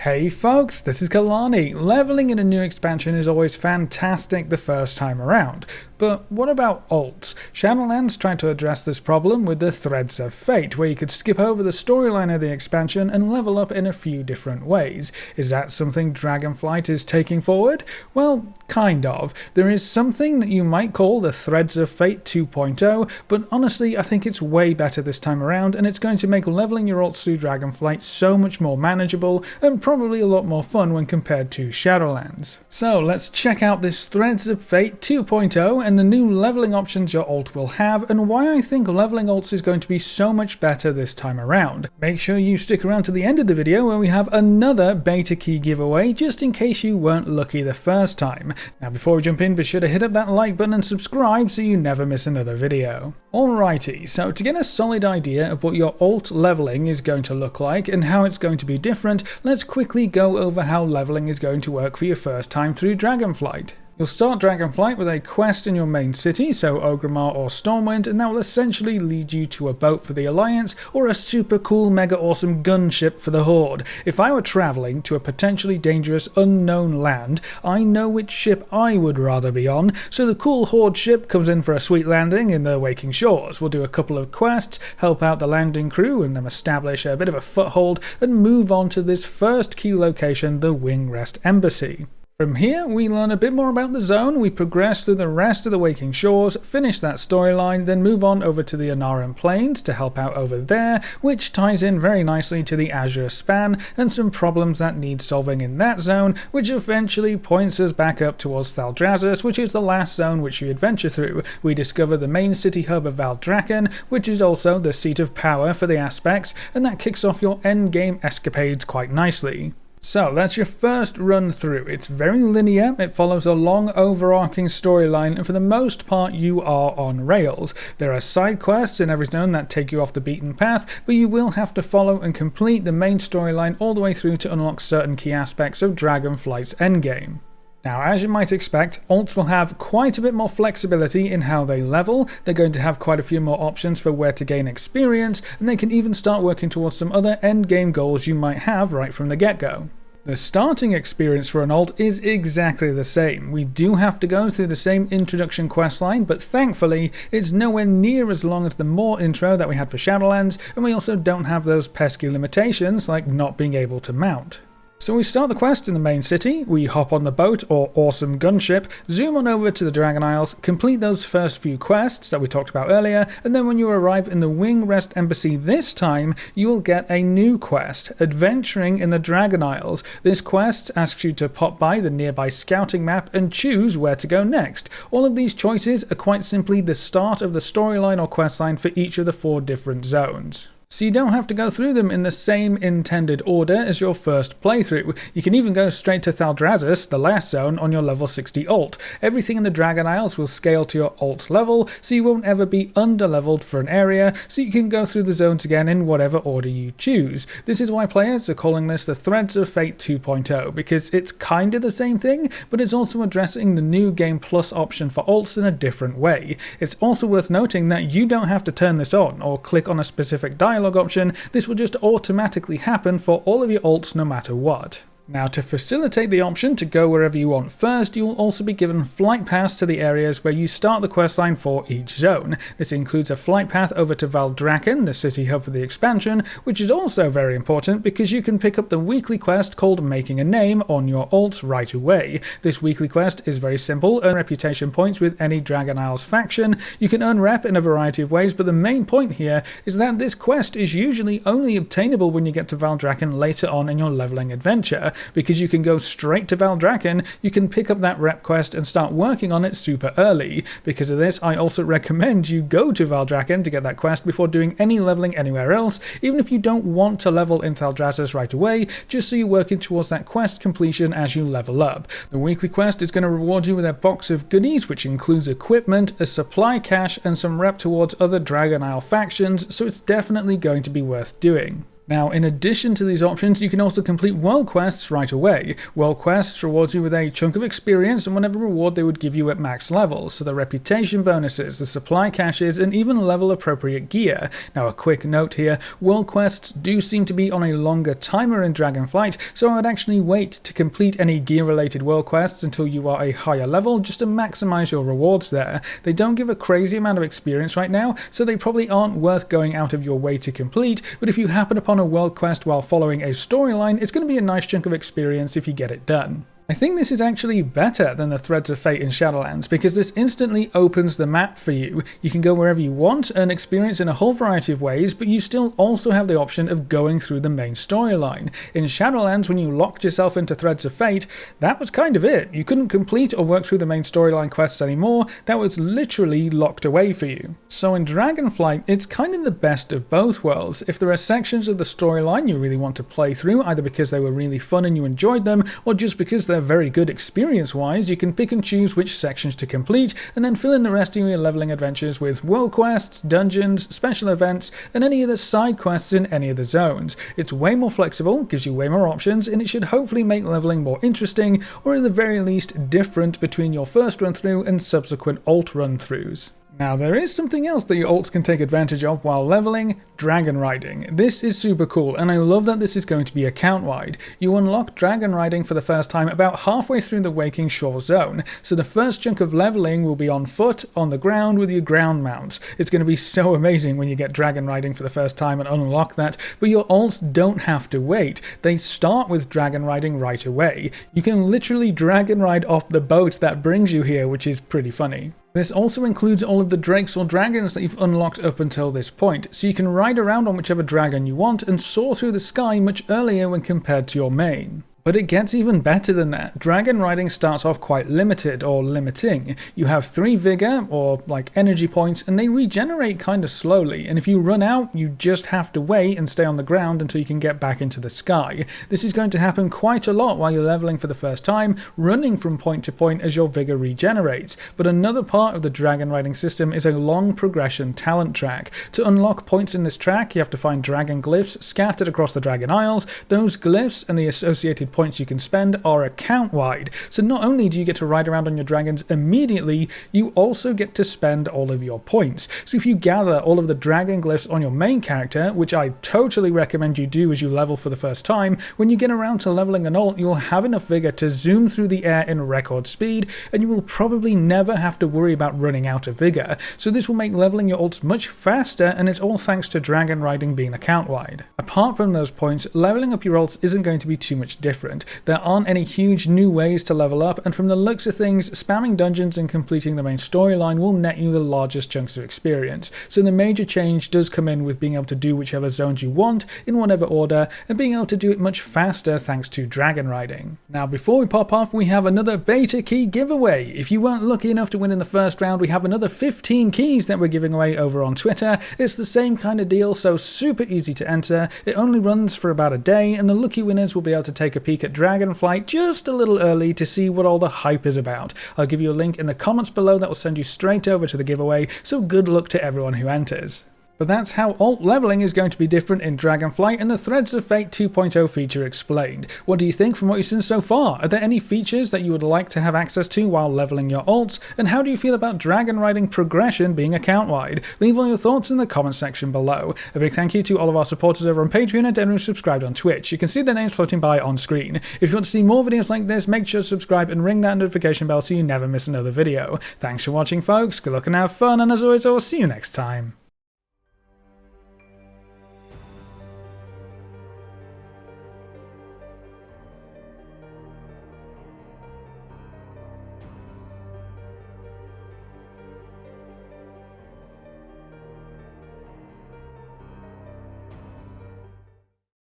Hey folks, this is Kalani. Leveling in a new expansion is always fantastic the first time around. But what about alts? Shadowlands tried to address this problem with the Threads of Fate, where you could skip over the storyline of the expansion and level up in a few different ways. Is that something Dragonflight is taking forward? Well, kind of. There is something that you might call the Threads of Fate 2.0, but honestly I think it's way better this time around, and it's going to make leveling your alts through Dragonflight so much more manageable and probably a lot more fun when compared to Shadowlands. So let's check out this Threads of Fate 2.0 and the new leveling options your alt will have, and why I think leveling alts is going to be so much better this time around. Make sure you stick around to the end of the video where we have another beta key giveaway, just in case you weren't lucky the first time. Now before we jump in, be sure to hit up that like button and subscribe so you never miss another video. Alrighty, so to get a solid idea of what your alt leveling is going to look like and how it's going to be different, let's quickly go over how leveling is going to work for your first time through Dragonflight. You'll start Dragonflight with a quest in your main city, so Orgrimmar or Stormwind, and that will essentially lead you to a boat for the Alliance or a super cool mega awesome gunship for the Horde. If I were travelling to a potentially dangerous unknown land, I know which ship I would rather be on, so the cool Horde ship comes in for a sweet landing in the Waking Shores. We'll do a couple of quests, help out the landing crew and then establish a bit of a foothold and move on to this first key location, the Wingrest Embassy. From here, we learn a bit more about the zone, we progress through the rest of the Waking Shores, finish that storyline, then move on over to the Anaran Plains to help out over there, which ties in very nicely to the Azure Span and some problems that need solving in that zone, which eventually points us back up towards Thaldraszus, which is the last zone which we adventure through. We discover the main city hub of Valdrakken, which is also the seat of power for the aspects, and that kicks off your endgame escapades quite nicely. So that's your first run through. It's very linear, it follows a long overarching storyline, and for the most part you are on rails. There are side quests in every zone that take you off the beaten path, but you will have to follow and complete the main storyline all the way through to unlock certain key aspects of Dragonflight's endgame. Now, as you might expect, alts will have quite a bit more flexibility in how they level. They're going to have quite a few more options for where to gain experience, and they can even start working towards some other endgame goals you might have right from the get-go. The starting experience for an alt is exactly the same. We do have to go through the same introduction questline, but thankfully it's nowhere near as long as the Moor intro that we had for Shadowlands, and we also don't have those pesky limitations like not being able to mount. So we start the quest in the main city, we hop on the boat or awesome gunship, zoom on over to the Dragon Isles, complete those first few quests that we talked about earlier, and then when you arrive in the Wingrest Embassy this time, you will get a new quest, Adventuring in the Dragon Isles. This quest asks you to pop by the nearby scouting map and choose where to go next. All of these choices are quite simply the start of the storyline or questline for each of the 4 different zones. So you don't have to go through them in the same intended order as your first playthrough. You can even go straight to Thaldraszus, the last zone, on your level 60 alt. Everything in the Dragon Isles will scale to your alt level, so you won't ever be under-leveled for an area, so you can go through the zones again in whatever order you choose. This is why players are calling this the Threads of Fate 2.0, because it's kinda the same thing, but it's also addressing the new Game Plus option for alts in a different way. It's also worth noting that you don't have to turn this on or click on a specific dialogue option. This will just automatically happen for all of your alts no matter what. Now, to facilitate the option to go wherever you want first, you will also be given flight paths to the areas where you start the questline for each zone. This includes a flight path over to Valdrakken, the city hub for the expansion, which is also very important because you can pick up the weekly quest called Making a Name on your alts right away. This weekly quest is very simple: earn reputation points with any Dragon Isles faction. You can earn rep in a variety of ways, but the main point here is that this quest is usually only obtainable when you get to Valdrakken later on in your leveling adventure. Because you can go straight to Valdrakken, you can pick up that rep quest and start working on it super early. Because of this, I also recommend you go to Valdrakken to get that quest before doing any leveling anywhere else, even if you don't want to level in Thaldraszus right away, just so you're working towards that quest completion as you level up. The weekly quest is going to reward you with a box of goodies, which includes equipment, a supply cache, and some rep towards other Dragon Isle factions, so it's definitely going to be worth doing. Now, in addition to these options, you can also complete world quests right away. World quests reward you with a chunk of experience and whatever reward they would give you at max levels, so the reputation bonuses, the supply caches, and even level appropriate gear. Now, a quick note here, world quests do seem to be on a longer timer in Dragonflight, so I would actually wait to complete any gear related world quests until you are a higher level just to maximize your rewards there. They don't give a crazy amount of experience right now, so they probably aren't worth going out of your way to complete, but if you happen upon a world quest while following a storyline, it's going to be a nice chunk of experience if you get it done. I think this is actually better than the Threads of Fate in Shadowlands because this instantly opens the map for you. You can go wherever you want and experience in a whole variety of ways, but you still also have the option of going through the main storyline. In Shadowlands, when you locked yourself into Threads of Fate, that was kind of it. You couldn't complete or work through the main storyline quests anymore. That was literally locked away for you. So in Dragonflight, it's kind of the best of both worlds. If there are sections of the storyline you really want to play through, either because they were really fun and you enjoyed them, or just because they're very good experience-wise, you can pick and choose which sections to complete, and then fill in the rest of your leveling adventures with world quests, dungeons, special events, and any other side quests in any of the zones. It's way more flexible, gives you way more options, and it should hopefully make leveling more interesting, or at the very least different between your first run-through and subsequent alt run-throughs. Now, there is something else that your alts can take advantage of while leveling: dragon riding. This is super cool, and I love that this is going to be account-wide. You unlock dragon riding for the first time about halfway through the Waking Shore zone, so the first chunk of leveling will be on foot, on the ground, with your ground mounts. It's going to be so amazing when you get dragon riding for the first time and unlock that, but your alts don't have to wait. They start with dragon riding right away. You can literally dragon ride off the boat that brings you here, which is pretty funny. This also includes all of the drakes or dragons that you've unlocked up until this point, so you can ride around on whichever dragon you want and soar through the sky much earlier when compared to your main. But it gets even better than that. Dragon riding starts off quite limited, or limiting. You have 3 vigor, or like energy points, and they regenerate kind of slowly, and if you run out, you just have to wait and stay on the ground until you can get back into the sky. This is going to happen quite a lot while you're leveling for the first time, running from point to point as your vigor regenerates. But another part of the dragon riding system is a long progression talent track. To unlock points in this track, you have to find dragon glyphs scattered across the Dragon Isles. Those glyphs and the associated points you can spend are account-wide, so not only do you get to ride around on your dragons immediately, you also get to spend all of your points. So if you gather all of the dragon glyphs on your main character, which I totally recommend you do as you level for the first time, when you get around to leveling an alt, you'll have enough vigor to zoom through the air in record speed, and you will probably never have to worry about running out of vigor. So this will make leveling your alts much faster, and it's all thanks to dragon riding being account-wide. Apart from those points, leveling up your alts isn't going to be too much different. There aren't any huge new ways to level up, and from the looks of things, spamming dungeons and completing the main storyline will net you the largest chunks of experience. So the major change does come in with being able to do whichever zones you want, in whatever order, and being able to do it much faster thanks to dragon riding. Now, before we pop off, we have another beta key giveaway. If you weren't lucky enough to win in the first round, we have another 15 keys that we're giving away over on Twitter. It's the same kind of deal, so super easy to enter. It only runs for about a day, and the lucky winners will be able to take a peek at Dragonflight just a little early to see what all the hype is about. I'll give you a link in the comments below that will send you straight over to the giveaway, so good luck to everyone who enters. But that's how alt leveling is going to be different in Dragonflight and the Threads of Fate 2.0 feature explained. What do you think from what you've seen so far? Are there any features that you would like to have access to while leveling your alts? And how do you feel about dragon riding progression being account-wide? Leave all your thoughts in the comments section below. A big thank you to all of our supporters over on Patreon and everyone who's subscribed on Twitch. You can see their names floating by on screen. If you want to see more videos like this, make sure to subscribe and ring that notification bell so you never miss another video. Thanks for watching, folks. Good luck and have fun, and as always, I will see you next time.